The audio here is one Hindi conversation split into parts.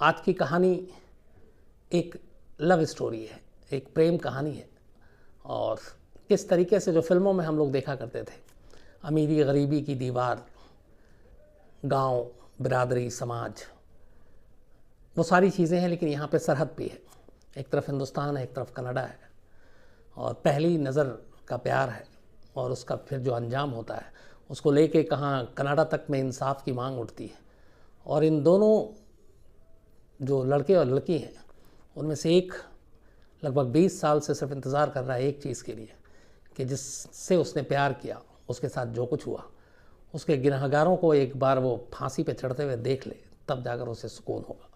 आज की कहानी एक लव स्टोरी है, एक प्रेम कहानी है। और किस तरीके से जो फिल्मों में हम लोग देखा करते थे, अमीरी गरीबी की दीवार, गांव, बिरादरी, समाज, वो सारी चीज़ें हैं। लेकिन यहाँ पे सरहद भी है। एक तरफ हिंदुस्तान है, एक तरफ कनाडा है, और पहली नज़र का प्यार है, और उसका फिर जो अंजाम होता है उसको लेके कहाँ कनाडा तक में इंसाफ की मांग उठती है। और इन दोनों जो लड़के और लड़की हैं उनमें से एक लगभग 20 साल से सिर्फ इंतज़ार कर रहा है एक चीज़ के लिए कि जिससे उसने प्यार किया, उसके साथ जो कुछ हुआ, उसके गुनहगारों को एक बार वो फांसी पे चढ़ते हुए देख ले, तब जाकर उसे सुकून होगा।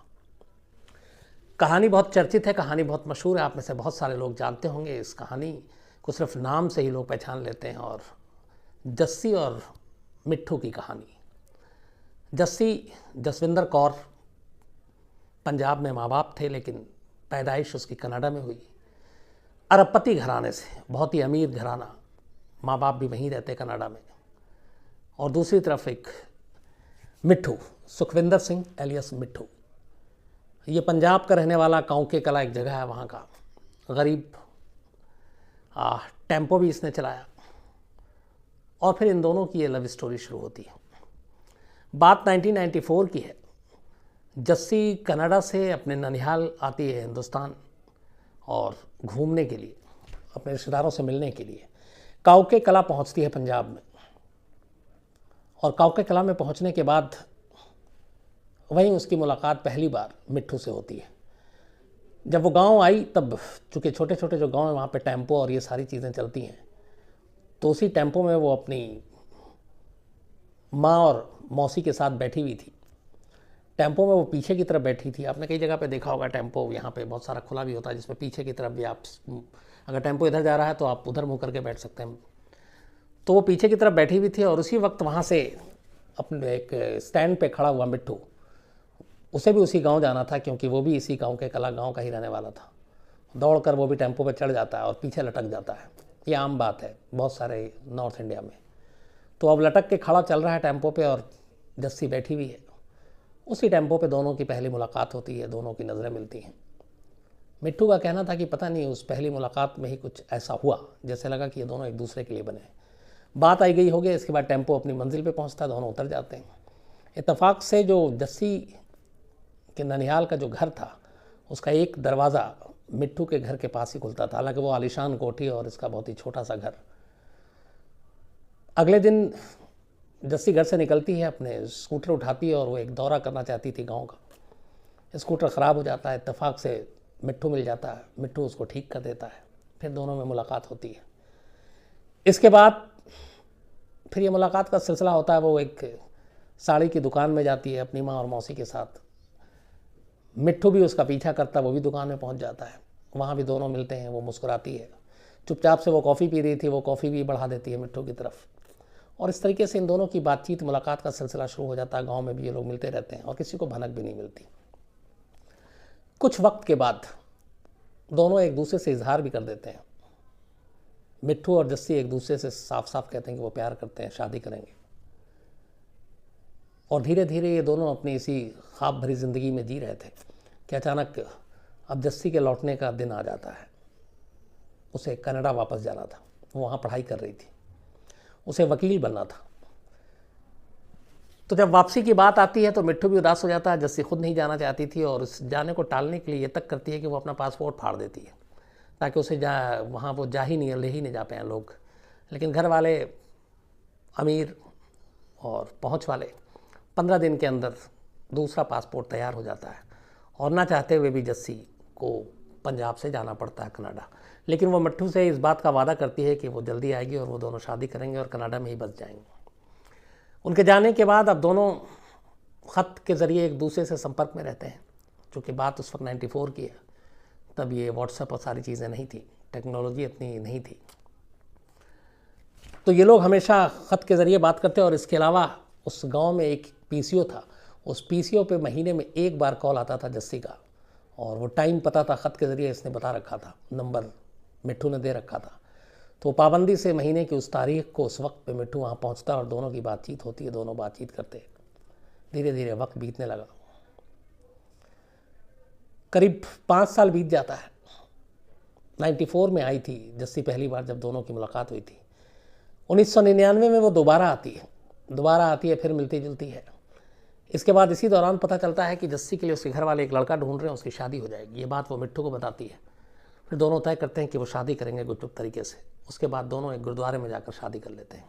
कहानी बहुत चर्चित है, कहानी बहुत मशहूर है, आप में से बहुत सारे लोग जानते होंगे। इस कहानी को सिर्फ नाम से ही लोग पहचान लेते हैं। और जस्सी और मिट्ठू की कहानी। जस्सी जसविंदर कौर पंजाब में माँ बाप थे, लेकिन पैदाइश उसकी कनाडा में हुई। अरबपति घराने से, बहुत ही अमीर घराना, माँ बाप भी वहीं रहते कनाडा में। और दूसरी तरफ एक मिट्ठू, सुखविंदर सिंह एलियस मिट्ठू। ये पंजाब का रहने वाला, कांके कला एक जगह है वहाँ का, गरीब। टेम्पो भी इसने चलाया। और फिर इन दोनों की ये लव स्टोरी शुरू होती है। बात 1994 की है। जस्सी कनाडा से अपने ननिहाल आती है हिंदुस्तान, और घूमने के लिए, अपने रिश्तेदारों से मिलने के लिए कांके कला पहुंचती है पंजाब में। और कांके कला में पहुंचने के बाद वहीं उसकी मुलाकात पहली बार मिट्ठू से होती है। जब वो गांव आई तब चूँकि छोटे छोटे जो गांव हैं वहाँ पे टेम्पो और ये सारी चीज़ें चलती हैं, तो उसी टेम्पो में वो अपनी माँ और मौसी के साथ बैठी हुई थी। टेम्पो में वो पीछे की तरफ बैठी थी। आपने कई जगह पे देखा होगा टेम्पो यहाँ पे बहुत सारा खुला भी होता है, जिसमें पीछे की तरफ भी आप, अगर टेम्पो इधर जा रहा है तो आप उधर मुँह करके बैठ सकते हैं। तो वो पीछे की तरफ बैठी हुई थी, और उसी वक्त वहाँ से अपने एक स्टैंड पे खड़ा हुआ मिट्ठू, उसे भी उसी गांव जाना था, क्योंकि वो भी इसी गांव के कला गांव का ही रहने वाला था। दौड़ कर वो भी टेम्पो पे चढ़ जाता है और पीछे लटक जाता है। ये आम बात है बहुत सारे नॉर्थ इंडिया में। तो अब लटक के खड़ा चल रहा है टेम्पो पे, और जस्सी बैठी हुई है। उसी टेम्पो पे दोनों की पहली मुलाकात होती है, दोनों की नज़रें मिलती हैं। मिट्ठू का कहना था कि पता नहीं उस पहली मुलाकात में ही कुछ ऐसा हुआ, जैसे लगा कि ये दोनों एक दूसरे के लिए बने। बात आई गई हो गई। इसके बाद टेम्पो अपनी मंजिल पे पहुंचता है, दोनों उतर जाते हैं। इत्तेफाक से जो जस्सी के ननिहाल का जो घर था, उसका एक दरवाज़ा मिट्ठू के घर के पास ही खुलता था। हालांकि वो आलीशान कोठी और इसका बहुत ही छोटा सा घर। अगले दिन जस्सी घर से निकलती है, अपने स्कूटर उठाती है, और वो एक दौरा करना चाहती थी गांव का। स्कूटर ख़राब हो जाता है, इत्तेफाक से मिट्ठू मिल जाता है। मिट्ठू उसको ठीक कर देता है, फिर दोनों में मुलाकात होती है। इसके बाद फिर ये मुलाकात का सिलसिला होता है। वो एक साड़ी की दुकान में जाती है अपनी माँ और मौसी के साथ। मिट्ठू भी उसका पीछा करता, वो भी दुकान में पहुंच जाता है। वहाँ भी दोनों मिलते हैं। वो मुस्कुराती है, चुपचाप से वो कॉफ़ी पी रही थी, वो कॉफ़ी भी बढ़ा देती है मिट्ठू की तरफ। और इस तरीके से इन दोनों की बातचीत, मुलाकात का सिलसिला शुरू हो जाता है। गांव में भी ये लोग मिलते रहते हैं और किसी को भनक भी नहीं मिलती। कुछ वक्त के बाद दोनों एक दूसरे से इजहार भी कर देते हैं। मिट्ठू और जस्सी एक दूसरे से साफ साफ कहते हैं कि वो प्यार करते हैं, शादी करेंगे। और धीरे धीरे ये दोनों अपनी इसी ख्वाब भरी ज़िंदगी में जी रहे थे कि अचानक अब जस्सी के लौटने का दिन आ जाता है। उसे कनाडा वापस जाना था, वो वहाँ पढ़ाई कर रही थी, उसे वकील बनना था। तो जब वापसी की बात आती है तो मिट्ठू भी उदास हो जाता है। जस्सी खुद नहीं जाना चाहती थी, और उस जाने को टालने के लिए ये तक करती है कि वो अपना पासपोर्ट फाड़ देती है, ताकि उसे वहाँ वो जा ही नहीं, ले ही नहीं जा पाए लोग। लेकिन घर वाले अमीर और पहुँच वाले, 15 दिन के अंदर दूसरा पासपोर्ट तैयार हो जाता है। और ना चाहते हुए भी जस्सी को पंजाब से जाना पड़ता है कनाडा। लेकिन वो मिट्ठू से इस बात का वादा करती है कि वो जल्दी आएगी और वो दोनों शादी करेंगे और कनाडा में ही बस जाएंगे। उनके जाने के बाद अब दोनों ख़त के ज़रिए एक दूसरे से संपर्क में रहते हैं। चूँकि बात उस वक्त 94 की है, तब ये व्हाट्सएप और सारी चीज़ें नहीं थी, टेक्नोलॉजी इतनी नहीं थी। तो ये लोग हमेशा ख़त के ज़रिए बात करते। और इसके अलावा उस गांव में एक पीसीओ था, उस पीसीओ पे महीने में एक बार कॉल आता था जस्सी का, और वो टाइम पता था, ख़त के ज़रिए इसने बता रखा था, नंबर मिट्ठू ने दे रखा था। तो पाबंदी से महीने की उस तारीख को, उस वक्त पे मिट्ठू वहाँ पहुँचता और दोनों की बातचीत होती है, दोनों बातचीत करते। धीरे धीरे वक्त बीतने लगा। करीब 5 साल बीत जाता है। 94 में आई थी जस्सी पहली बार जब दोनों की मुलाकात हुई थी। 1999 में वो दोबारा आती है, फिर मिलती जुलती है। इसके बाद इसी दौरान पता चलता है कि जस्सी के लिए उसके घर वाले एक लड़का ढूंढ रहे हैं, उसकी शादी हो जाएगी। ये बात वो मिट्ठू को बताती है। फिर दोनों तय करते हैं कि वो शादी करेंगे गुपचुप तरीके से। उसके बाद दोनों एक गुरुद्वारे में जाकर शादी कर लेते हैं।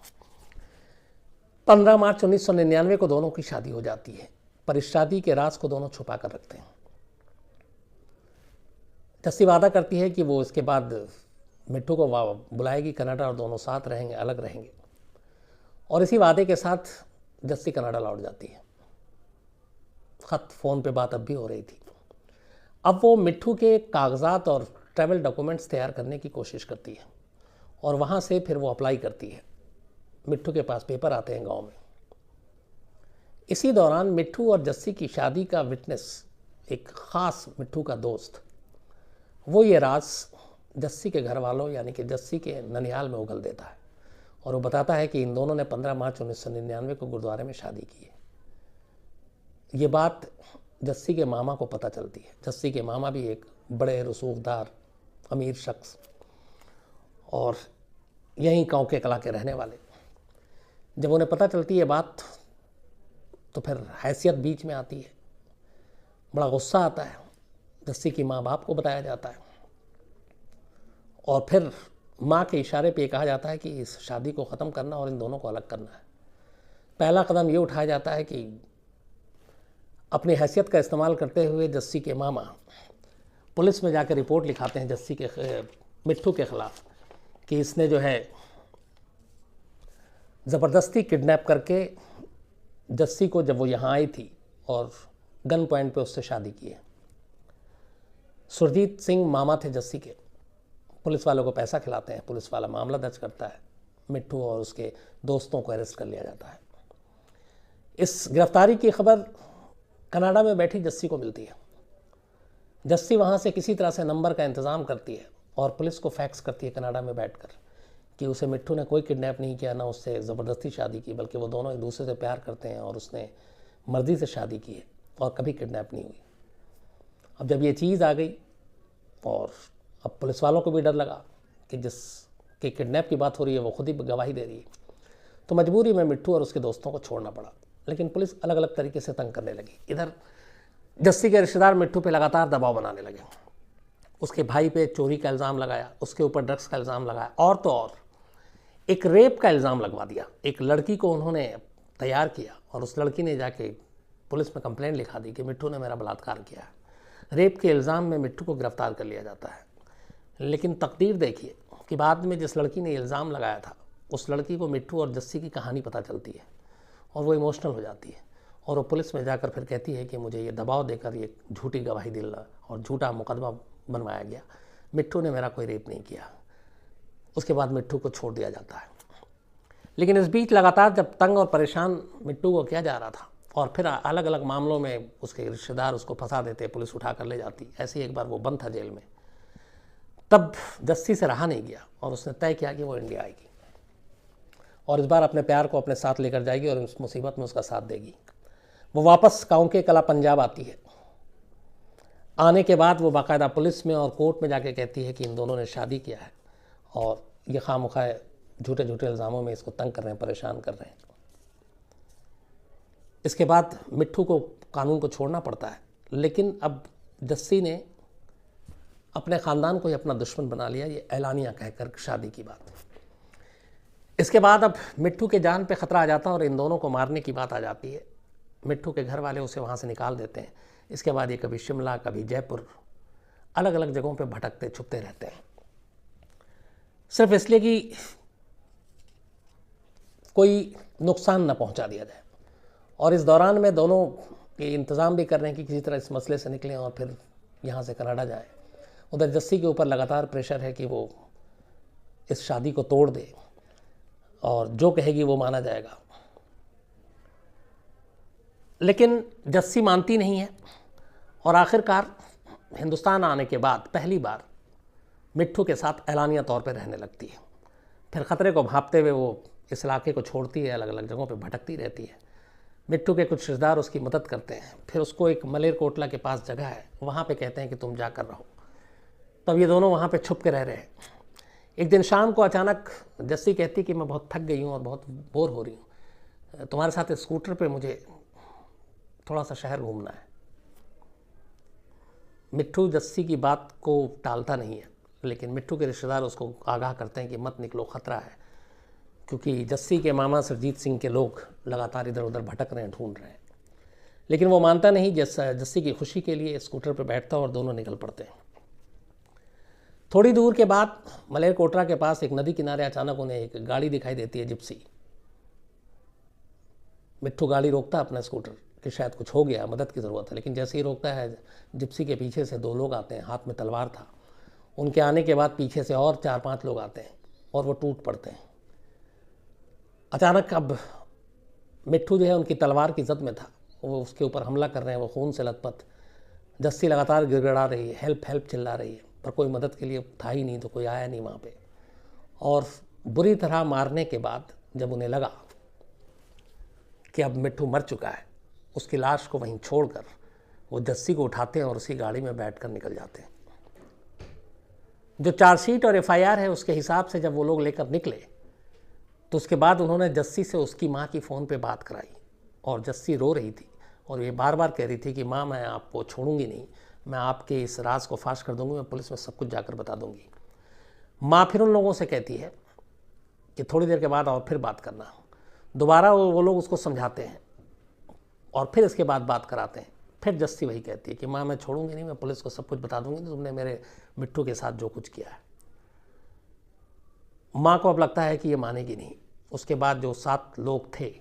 15 मार्च 1999 को दोनों की शादी हो जाती है, पर इस शादी के राज को दोनों छुपा कर रखते हैं। जस्सी वादा करती है कि वो इसके बाद मिट्ठू को बुलाएगी कनाडा और दोनों साथ रहेंगे, अलग रहेंगे। और इसी वादे के साथ जस्सी कनाडा लौट जाती है। खत फ़ोन पे बात अब भी हो रही थी। अब वो मिट्ठू के कागजात और ट्रैवल डॉक्यूमेंट्स तैयार करने की कोशिश करती है और वहाँ से फिर वो अप्लाई करती है। मिट्ठू के पास पेपर आते हैं गांव में। इसी दौरान मिट्ठू और जस्सी की शादी का विटनेस एक ख़ास मिट्ठू का दोस्त, वो ये राज जस्सी के घर वालों यानी कि जस्सी के ननिहाल में उगल देता है और वो बताता है कि इन दोनों ने 15 मार्च 1999 को गुरुद्वारे में शादी की है। ये बात जस्सी के मामा को पता चलती है। जस्सी के मामा भी एक बड़े रसूखदार अमीर शख्स और यहीं कांके कला के रहने वाले। जब उन्हें पता चलती है बात तो फिर हैसियत बीच में आती है, बड़ा गुस्सा आता है। जस्सी की माँ बाप को बताया जाता है और फिर माँ के इशारे पे कहा जाता है कि इस शादी को ख़त्म करना और इन दोनों को अलग करना है। पहला कदम ये उठाया जाता है कि अपनी हैसियत का इस्तेमाल करते हुए जस्सी के मामा पुलिस में जाकर रिपोर्ट लिखाते हैं जस्सी के मिट्ठू के ख़िलाफ़ कि इसने जो है ज़बरदस्ती किडनैप करके जस्सी को, जब वो यहाँ आई थी, और गन पॉइंट पे उससे शादी की है। सुरजीत सिंह मामा थे जस्सी के। पुलिस वालों को पैसा खिलाते हैं, पुलिस वाला मामला दर्ज करता है, मिट्ठू और उसके दोस्तों को अरेस्ट कर लिया जाता है। इस गिरफ्तारी की खबर कनाडा में बैठी जस्सी को मिलती है। जस्सी वहाँ से किसी तरह से नंबर का इंतज़ाम करती है और पुलिस को फैक्स करती है कनाडा में बैठकर कि उसे मिट्ठू ने कोई किडनैप नहीं किया, ना उससे ज़बरदस्ती शादी की, बल्कि वो दोनों एक दूसरे से प्यार करते हैं और उसने मर्ज़ी से शादी की है और कभी किडनैप नहीं हुई। अब जब ये चीज़ आ गई और अब पुलिस वालों को भी डर लगा कि जिसके किडनैप की बात हो रही है वो खुद ही गवाही दे रही है, तो मजबूरी में मिट्ठू और उसके दोस्तों को छोड़ना पड़ा। लेकिन पुलिस अलग अलग तरीके से तंग करने लगी। इधर जस्सी के रिश्तेदार मिट्ठू पे लगातार दबाव बनाने लगे। उसके भाई पे चोरी का इल्ज़ाम लगाया, उसके ऊपर ड्रग्स का इल्ज़ाम लगाया और तो और एक रेप का इल्ज़ाम लगवा दिया। एक लड़की को उन्होंने तैयार किया और उस लड़की ने जाके पुलिस में कंप्लेंट लिखा दी कि मिट्ठू ने मेरा बलात्कार किया है। रेप के इल्ज़ाम में मिट्ठू को गिरफ्तार कर लिया जाता है। लेकिन तकदीर देखिए कि बाद में जिस लड़की ने इल्ज़ाम लगाया था उस लड़की को मिट्ठू और जस्सी की कहानी पता चलती है और वो इमोशनल हो जाती है और वो पुलिस में जाकर फिर कहती है कि मुझे ये दबाव देकर ये झूठी गवाही दिला और झूठा मुकदमा बनवाया गया, मिट्ठू ने मेरा कोई रेप नहीं किया। उसके बाद मिट्ठू को छोड़ दिया जाता है। लेकिन इस बीच लगातार जब तंग और परेशान मिट्ठू को किया जा रहा था और फिर अलग अलग मामलों में उसके रिश्तेदार उसको फंसा देते, पुलिस उठा कर ले जाती। ऐसे ही एक बार वो बंद था जेल में। तब जस्सी से रहा नहीं गया और उसने तय किया कि वो इंडिया आएगी और इस बार अपने प्यार को अपने साथ लेकर जाएगी और इस मुसीबत में उसका साथ देगी। वो वापस कांके कला पंजाब आती है। आने के बाद वो बाकायदा पुलिस में और कोर्ट में जाके कहती है कि इन दोनों ने शादी किया है और ये खामखा झूठे झूठे इल्ज़ामों में इसको तंग कर रहे हैं, परेशान कर रहे हैं। इसके बाद मिट्ठू को कानून को छोड़ना पड़ता है। लेकिन अब जस्सी ने अपने ख़ानदान को ही अपना दुश्मन बना लिया, ये ऐलानिया कहकर शादी की बात। इसके बाद अब मिट्ठू के जान पे ख़तरा आ जाता है और इन दोनों को मारने की बात आ जाती है। मिट्ठू के घर वाले उसे वहाँ से निकाल देते हैं। इसके बाद ये कभी शिमला, कभी जयपुर, अलग अलग जगहों पे भटकते छुपते रहते हैं, सिर्फ इसलिए कि कोई नुकसान न पहुँचा दिया जाए। और इस दौरान में दोनों ये इंतज़ाम भी कर रहे हैं कि किसी तरह इस मसले से निकलें और फिर यहाँ से कनाडा जाएं। उधर जस्सी के ऊपर लगातार प्रेशर है कि वो इस शादी को तोड़ दे और जो कहेगी वो माना जाएगा। लेकिन जस्सी मानती नहीं है और आखिरकार हिंदुस्तान आने के बाद पहली बार मिट्ठू के साथ ऐलानिया तौर पर रहने लगती है। फिर ख़तरे को भांपते हुए वो इस इलाके को छोड़ती है, अलग अलग जगहों पे भटकती रहती है। मिट्टू के कुछ रिश्तेदार उसकी मदद करते हैं। फिर उसको एक मलेरकोटला के पास जगह है, वहाँ पे कहते हैं कि तुम जाकर रहो। तब ये दोनों वहाँ पे छुप के रह रहे हैं। एक दिन शाम को अचानक जस्सी कहती कि मैं बहुत थक गई हूँ और बहुत बोर हो रही हूँ, तुम्हारे साथ स्कूटर पे मुझे थोड़ा सा शहर घूमना है। मिट्टू जस्सी की बात को टालता नहीं है, लेकिन मिट्टू के रिश्तेदार उसको आगाह करते हैं कि मत निकलो, ख़तरा है, क्योंकि जस्सी के मामा सरजीत सिंह के लोग लगातार इधर उधर भटक रहे हैं, ढूंढ रहे हैं। लेकिन वो मानता नहीं। जस्सी की खुशी के लिए स्कूटर पर बैठता और दोनों निकल पड़ते हैं। थोड़ी दूर के बाद मलेरकोटला के पास एक नदी किनारे अचानक उन्हें एक गाड़ी दिखाई देती है, जिप्सी। मिट्टू गाड़ी रोकता अपना स्कूटर कि शायद कुछ हो गया, मदद की ज़रूरत है। लेकिन जैसे ही रोकता है, जिप्सी के पीछे से 2 लोग आते हैं, हाथ में तलवार था। उनके आने के बाद पीछे से और 4-5 लोग आते हैं और वो टूट पड़ते हैं। अचानक अब मिट्टू जो है उनकी तलवार की जद में था, वो उसके ऊपर हमला कर रहे हैं, वो खून से लथपथ। जस्सी लगातार गिड़गिड़ा रही है, हेल्प हेल्प चिल्ला रही है, पर कोई मदद के लिए था ही नहीं, तो कोई आया नहीं वहाँ पे। और बुरी तरह मारने के बाद जब उन्हें लगा कि अब मिट्टू मर चुका है, उसकी लाश को वहीं छोड़कर वो जस्सी को उठाते हैं और उसी गाड़ी में बैठकर निकल जाते हैं। जो चार्जशीट और FIR है उसके हिसाब से जब वो लोग लेकर निकले, तो उसके बाद उन्होंने जस्सी से उसकी माँ की फ़ोन पे बात कराई। और जस्सी रो रही थी और ये बार बार कह रही थी कि माँ, मैं आपको छोड़ूंगी नहीं, मैं आपके इस राज को फाश कर दूंगी, मैं पुलिस में सब कुछ जाकर बता दूंगी। माँ फिर उन लोगों से कहती है कि थोड़ी देर के बाद और फिर बात करना। दोबारा वो लोग उसको समझाते हैं और फिर इसके बाद बात कराते हैं। फिर जस्सी वही कहती है कि माँ, मैं छोड़ूंगी नहीं, मैं पुलिस को सब कुछ बता दूंगी, तो तुमने मेरे मिट्टू के साथ जो कुछ किया है। माँ को अब लगता है कि ये मानेगी नहीं। उसके बाद जो 7 लोग थे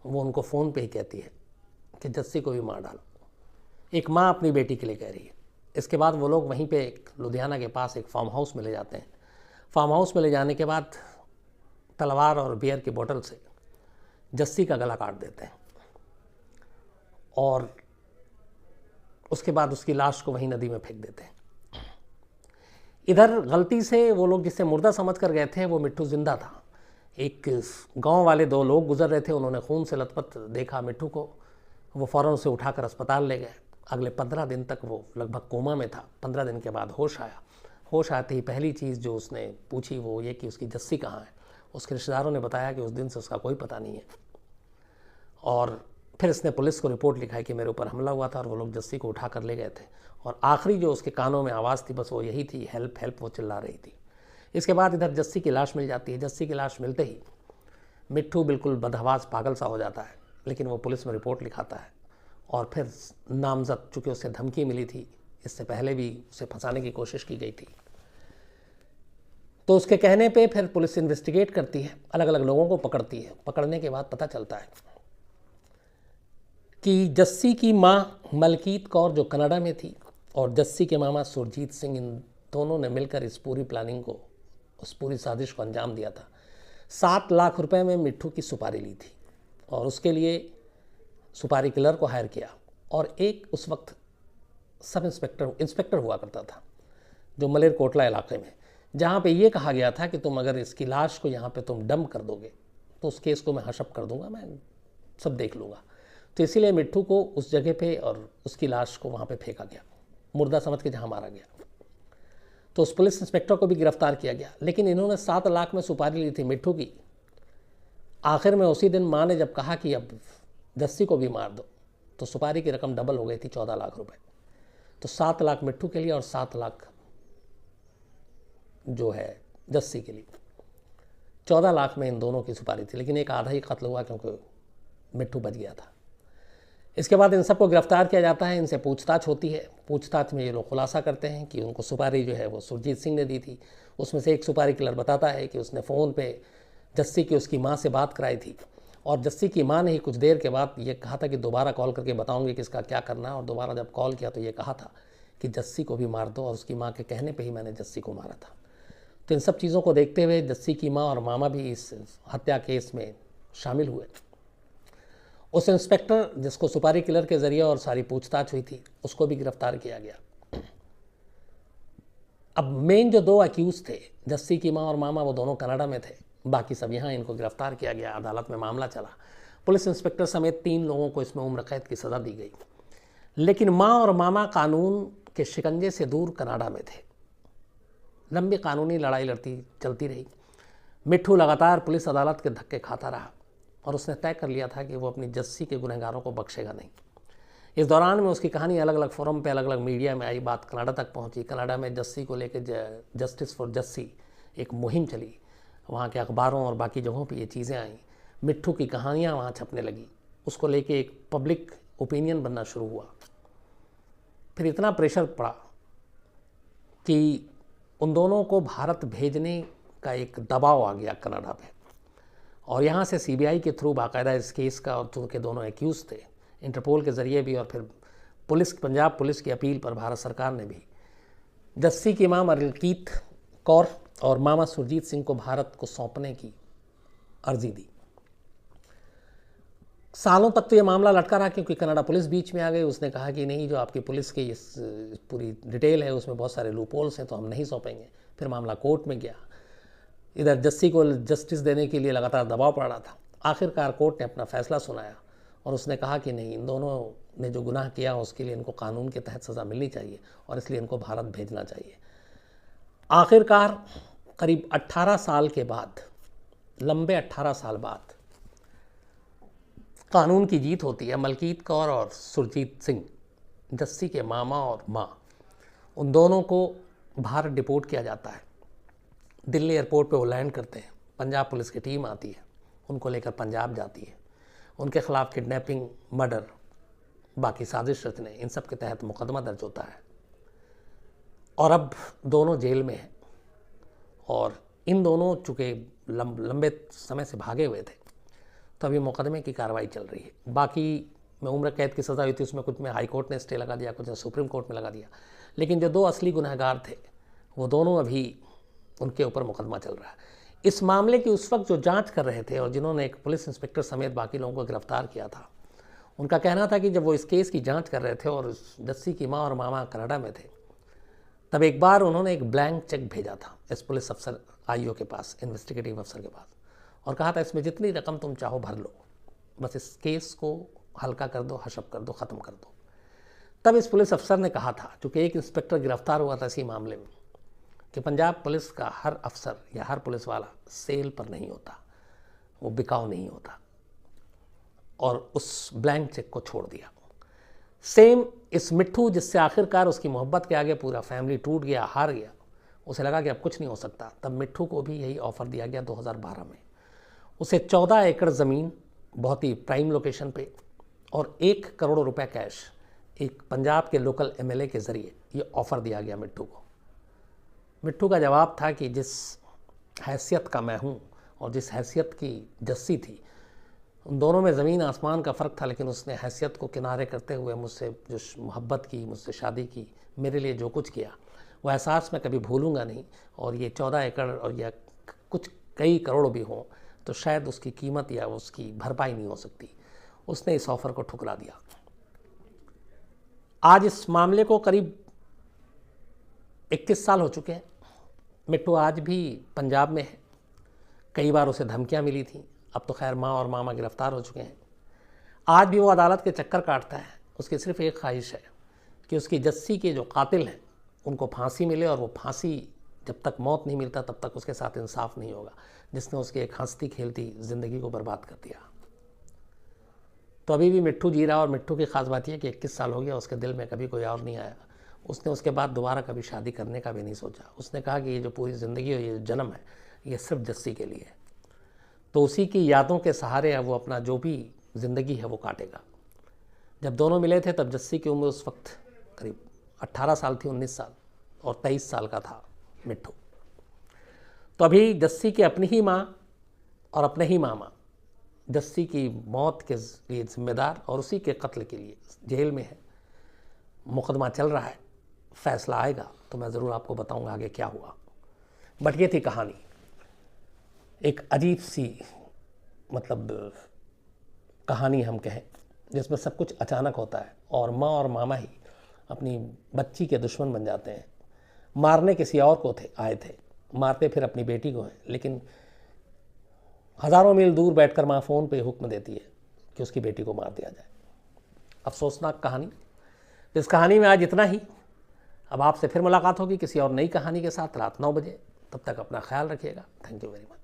वो उनको फ़ोन पे ही कहती है कि जस्सी को भी मार डालो। एक माँ अपनी बेटी के लिए कह रही है। इसके बाद वो लोग वहीं पे एक लुधियाना के पास एक फार्म हाउस में ले जाते हैं। फार्म हाउस में ले जाने के बाद तलवार और बियर की बोतल से जस्सी का गला काट देते हैं और उसके बाद उसकी लाश को वहीं नदी में फेंक देते हैं। इधर गलती से वो लोग जिसे मुर्दा समझ कर गए थे, वो मिट्टू जिंदा था। एक गांव वाले 2 लोग गुजर रहे थे, उन्होंने खून से लथपथ देखा मिट्टू को, वो फ़ौरन उसे उठाकर अस्पताल ले गए। अगले 15 दिन तक वो लगभग कोमा में था। 15 दिन के बाद होश आया। होश आते ही पहली चीज़ जो उसने पूछी वो ये कि उसकी जस्सी कहाँ है। उसके रिश्तेदारों ने बताया कि उस दिन से उसका कोई पता नहीं है। और फिर इसने पुलिस को रिपोर्ट लिखाई कि मेरे ऊपर हमला हुआ था और वो लोग जस्सी को उठा कर ले गए थे। और आखिरी जो उसके कानों में आवाज़ थी बस वो यही थी, हेल्प हेल्प, वो चिल्ला रही थी। इसके बाद इधर जस्सी की लाश मिल जाती है। जस्सी की लाश मिलते ही मिट्टू बिल्कुल बदहवास पागल सा हो जाता है, लेकिन वो पुलिस में रिपोर्ट लिखाता है। और फिर नामजद, चूँकि उसे धमकी मिली थी, इससे पहले भी उसे फंसाने की कोशिश की गई थी, तो उसके कहने पे फिर पुलिस इन्वेस्टिगेट करती है, अलग अलग लोगों को पकड़ती है। पकड़ने के बाद पता चलता है कि जस्सी की माँ मलकीत कौर जो कनाडा में थी और जस्सी के मामा सुरजीत सिंह, इन दोनों ने मिलकर इस पूरी प्लानिंग को, उस पूरी साजिश को अंजाम दिया था। 7 लाख रुपए में मिट्टू की सुपारी ली थी और उसके लिए सुपारी किलर को हायर किया। और एक उस वक्त सब इंस्पेक्टर हुआ करता था जो मलेरकोटला इलाके में, जहाँ पे ये कहा गया था कि तुम अगर इसकी लाश को यहाँ पे तुम डंप कर दोगे तो उस केस को मैं हशप कर दूंगा, मैं सब देख लूँगा। तो इसीलिए मिट्टू को उस जगह पे और उसकी लाश को वहाँ पे फेंका गया, मुर्दा समझ के जहाँ मारा गया। तो उस पुलिस इंस्पेक्टर को भी गिरफ्तार किया गया। लेकिन इन्होंने 7 लाख में सुपारी ली थी मिट्टू की। आखिर में उसी दिन माँ ने जब कहा कि अब जस्सी को भी मार दो, तो सुपारी की रकम डबल हो गई थी, 14 लाख रुपए। तो 7 लाख मिट्टू के लिए और 7 लाख जो है जस्सी के लिए। 14 लाख में इन दोनों की सुपारी थी, लेकिन एक आधा ही कत्ल हुआ क्योंकि मिट्टू बच गया था। इसके बाद इन सबको गिरफ्तार किया जाता है, इनसे पूछताछ होती है। पूछताछ में ये लोग खुलासा करते हैं कि उनको सुपारी जो है वो सुरजीत सिंह ने दी थी। उसमें से एक सुपारी किलर बताता है कि उसने फ़ोन पे जस्सी की उसकी माँ से बात कराई थी और जस्सी की माँ ने ही कुछ देर के बाद ये कहा था कि दोबारा कॉल करके बताऊंगी कि इसका क्या करना है। और दोबारा जब कॉल किया तो ये कहा था कि जस्सी को भी मार दो, और उसकी माँ के कहने पर ही मैंने जस्सी को मारा था। तो इन सब चीज़ों को देखते हुए जस्सी की माँ और मामा भी इस हत्या केस में शामिल हुए। उस इंस्पेक्टर जिसको सुपारी किलर के ज़रिए और सारी पूछताछ हुई थी, उसको भी गिरफ्तार किया गया। अब मेन जो 2 अक्यूज़ थे, जस्सी की माँ और मामा, वो दोनों कनाडा में थे, बाकी सब यहाँ। इनको गिरफ्तार किया गया, अदालत में मामला चला। पुलिस इंस्पेक्टर समेत 3 लोगों को इसमें उम्र कैद की सज़ा दी गई। लेकिन माँ और मामा कानून के शिकंजे से दूर कनाडा में थे। लंबी कानूनी लड़ाई चलती रही। मिट्ठू लगातार पुलिस अदालत के धक्के खाता रहा और उसने तय कर लिया था कि वो अपनी जस्सी के गुनहगारों को बख्शेगा नहीं। इस दौरान में उसकी कहानी अलग अलग फोरम पे, अलग अलग मीडिया में आई, बात कनाडा तक पहुंची। कनाडा में जस्सी को लेकर जस्टिस फॉर जस्सी एक मुहिम चली। वहाँ के अखबारों और बाकी जगहों पे ये चीज़ें आईं। मिट्ठू की कहानियाँ वहाँ छपने लगी। उसको लेके एक पब्लिक ओपिनियन बनना शुरू हुआ। फिर इतना प्रेशर पड़ा कि उन दोनों को भारत भेजने का एक दबाव आ गया कनाडा पे, और यहाँ से सीबीआई के थ्रू बाकायदा इस केस का, और चूँकि दोनों एक्यूज़ थे, इंटरपोल के ज़रिए भी और फिर पुलिस, पंजाब पुलिस की अपील पर भारत सरकार ने भी जस्सी की मां मलकीत कौर और मामा सुरजीत सिंह को भारत को सौंपने की अर्जी दी। सालों तक तो ये मामला लटका रहा, क्योंकि कनाडा पुलिस बीच में आ गई। उसने कहा कि नहीं, जो आपकी पुलिस की इस पूरी डिटेल है उसमें बहुत सारे लूपहोल्स हैं, तो हम नहीं सौंपेंगे। फिर मामला कोर्ट में गया। इधर जस्सी को जस्टिस देने के लिए लगातार दबाव पड़ रहा था। आखिरकार कोर्ट ने अपना फैसला सुनाया और उसने कहा कि नहीं, इन दोनों ने जो गुनाह किया उसके लिए इनको कानून के तहत सज़ा मिलनी चाहिए और इसलिए इनको भारत भेजना चाहिए। आखिरकार करीब 18 साल के बाद, लंबे 18 साल बाद कानून की जीत होती है। मलकीत कौर और सुरजीत सिंह, जस्सी के मामा और माँ, उन दोनों को भारत डिपोर्ट किया जाता है। दिल्ली एयरपोर्ट पे वो लैंड करते हैं। पंजाब पुलिस की टीम आती है, उनको लेकर पंजाब जाती है। उनके खिलाफ किडनैपिंग, मर्डर, बाकी साजिश रचने, इन सब के तहत मुकदमा दर्ज होता है। और अब दोनों जेल में हैं और इन दोनों चूँकि लंबे समय से भागे हुए थे, तो अभी मुकदमे की कार्रवाई चल रही है। बाकी में उम्र कैद की सज़ा हुई थी, उसमें कुछ में हाई कोर्ट ने स्टे लगा दिया, कुछ ने सुप्रीम कोर्ट में लगा दिया। लेकिन जो 2 असली गुनहगार थे वो दोनों अभी, उनके ऊपर मुकदमा चल रहा है। इस मामले की उस वक्त जो जांच कर रहे थे और जिन्होंने एक पुलिस इंस्पेक्टर समेत बाकी लोगों को गिरफ्तार किया था, उनका कहना था कि जब वो इस केस की जांच कर रहे थे और जस्सी की माँ और मामा कनाडा में थे, तब एक बार उन्होंने एक ब्लैंक चेक भेजा था इस पुलिस अफसर आईओ के पास, इन्वेस्टिगेटिव अफसर के पास, और कहा था इसमें जितनी रकम तुम चाहो भर लो, बस इस केस को हल्का कर दो, हशप कर दो, ख़त्म कर दो। तब इस पुलिस अफसर ने कहा था, चूँकि एक इंस्पेक्टर गिरफ्तार हुआ था इसी मामले में, कि पंजाब पुलिस का हर अफसर या हर पुलिस वाला सेल पर नहीं होता, वो बिकाऊ नहीं होता, और उस ब्लैंक चेक को छोड़ दिया। सेम इस मिट्ठू, जिससे आखिरकार उसकी मोहब्बत के आगे पूरा फैमिली टूट गया, हार गया, उसे लगा कि अब कुछ नहीं हो सकता, तब मिट्ठू को भी यही ऑफ़र दिया गया 2012 में। उसे 14 एकड़ ज़मीन बहुत ही प्राइम लोकेशन पे और 1 करोड़ रुपए कैश एक पंजाब के लोकल एमएलए के ज़रिए ये ऑफ़र दिया गया मिट्ठू को। मिट्ठू का जवाब था कि जिस हैसियत का मैं हूँ और जिस हैसियत की जस्सी थी, उन दोनों में ज़मीन आसमान का फ़र्क था, लेकिन उसने हैसियत को किनारे करते हुए मुझसे जो मोहब्बत की, मुझसे शादी की, मेरे लिए जो कुछ किया, वो एहसास मैं कभी भूलूंगा नहीं। और ये 14 एकड़ और या कुछ कई करोड़ भी हों तो शायद उसकी कीमत या उसकी भरपाई नहीं हो सकती। उसने इस ऑफ़र को ठुकरा दिया। आज इस मामले को करीब 21 साल हो चुके हैं। मिट्ठू आज भी पंजाब में है। कई बार उसे धमकियां मिली थी, अब तो खैर माँ और मामा गिरफ्तार हो चुके हैं। आज भी वो अदालत के चक्कर काटता है। उसकी सिर्फ एक ख्वाहिश है कि उसकी जस्सी के जो कातिल हैं उनको फांसी मिले, और वो फांसी जब तक मौत नहीं मिलता तब तक उसके साथ इंसाफ नहीं होगा, जिसने उसकी एक हंसती खेलती ज़िंदगी को बर्बाद कर दिया। तो अभी भी मिट्ठू जी रहा, और मिट्ठू की ख़ास बात यह कि 21 साल हो गया, उसके दिल में कभी कोई और नहीं आया। उसने उसके बाद दोबारा कभी शादी करने का भी नहीं सोचा। उसने कहा कि ये जो पूरी ज़िंदगी और ये जो जन्म है, ये सिर्फ जस्सी के लिए है। तो उसी की यादों के सहारे वो अपना जो भी ज़िंदगी है वो काटेगा। जब दोनों मिले थे तब जस्सी की उम्र उस वक्त करीब 18 साल थी, 19 साल, और 23 साल का था मिट्ठू। तो अभी जस्सी के अपनी ही माँ और अपने ही मामा जस्सी की मौत के लिए जिम्मेदार और उसी के कत्ल के लिए जेल में है। मुकदमा चल रहा है, फैसला आएगा तो मैं ज़रूर आपको बताऊंगा आगे क्या हुआ। बट ये थी कहानी, एक अजीब सी मतलब कहानी हम कहें, जिसमें सब कुछ अचानक होता है और माँ और मामा ही अपनी बच्ची के दुश्मन बन जाते हैं। मारने किसी और को आए थे, मारते फिर अपनी बेटी को हैं, लेकिन हज़ारों मील दूर बैठकर माँ फ़ोन पे हुक्म देती है, कि उसकी बेटी को मार दिया जाए। अफसोसनाक कहानी। इस कहानी में आज इतना ही। अब आपसे फिर मुलाकात होगी किसी और नई कहानी के साथ रात 9 बजे। तब तक अपना ख्याल रखिएगा। Thank you very much.